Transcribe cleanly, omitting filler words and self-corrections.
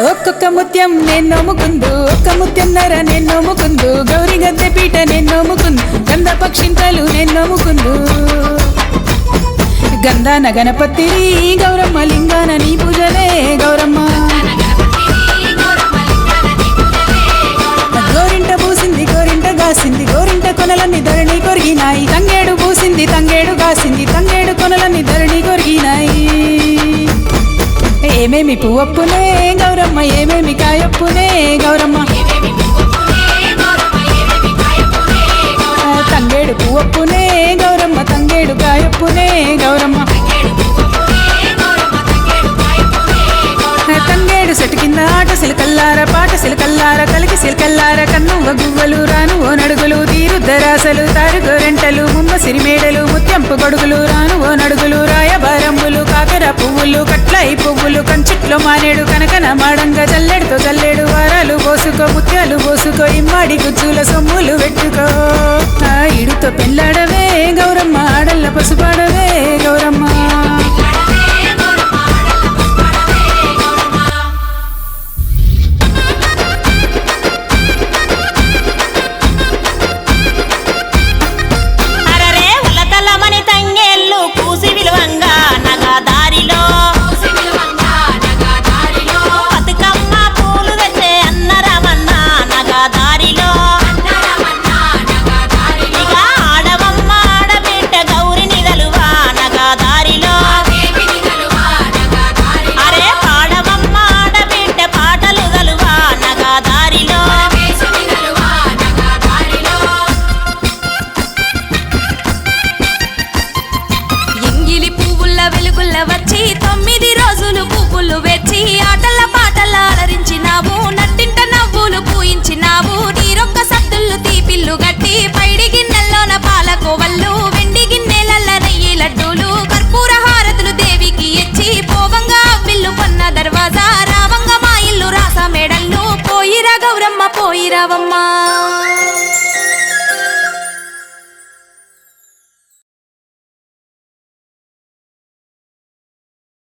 ఒక్కొక్క ముత్యం నేను నమ్ముకుందు, ఒక్క ముత్యంన్నర నేను నమ్ముకుందు, గౌరీ గద్దె పీట నేను నమ్ముకుందు, గంధ పక్షింతలు నేను నమ్ముకుందు. గంధాన గణపతి గౌరమ్మ లింగాన నీ పూజలే గౌరమ్మ. గోరింట పూసింది గోరింట గాసింది, గోరింట కొనలన్నీ ధరణి కొరిగినాయి. తంగేడు పూసింది తంగేడు గాసింది, తంగేడు కొనలన్నీ ధరణి కొరిగినాయి. ఏమేమి పువ్వప్పునే గౌరమ్మ, ఏమేమి కాయప్పునే గౌరమ్మ. తంగేడు పువ్వప్పునే గౌరమ్మ, తంగేడు కాయప్పునే గౌరమ్మ. తంగేడు సెటు కింద ఆట సిలకల్లార, పాట సిలకల్లార, కలికి సిలకల్లార, కన్నువ గువ్వలు రాను ఓ నడుగులు, తీరుద్దరాసలు తారు గోరెంటలు, ముమ్మ సిరిమేడలు, ముత్యంపు గొడుగులు రాను ఓ నడుగులు, రాయబారంబులు, కాకర పువ్వులు, కట్లయి పువ్వులు, కంచిట్లో మానేడు, కనకన మాడంగా జల్లెడుతో జల్లెడు, వారాలు పోసుకో ముత్యాలు పోసుకో, ఇమ్మాడి గుజ్జుల సొమ్ములు పెట్టుకో. ఇడుతో పెళ్ళాడవే గౌరమ్మ, ఆడల్ల పసుపాడవే గౌరమ్మ. వచ్చి 9 రోజులు పువ్వులు వెచ్చి ఆటల పాటల అలరించినావు, నట్టింట నవ్వులు పూయించినావు. నీరొక్క సద్దులు తీపిల్లు గట్టి పైడి గిన్నెల్లోన పాలకోవళ్ళు, వెండి గిన్నెలల్ల నెయ్యి లడ్డూలు, కర్పూర హారతులు దేవికి ఎచ్చి పోవంగా అవ్విల్లు కొన్న దర్వాజా, రావంగా మా ఇల్లు రాస మేడల్లు. పోయిరా గౌరమ్మ పోయిరావమ్మా.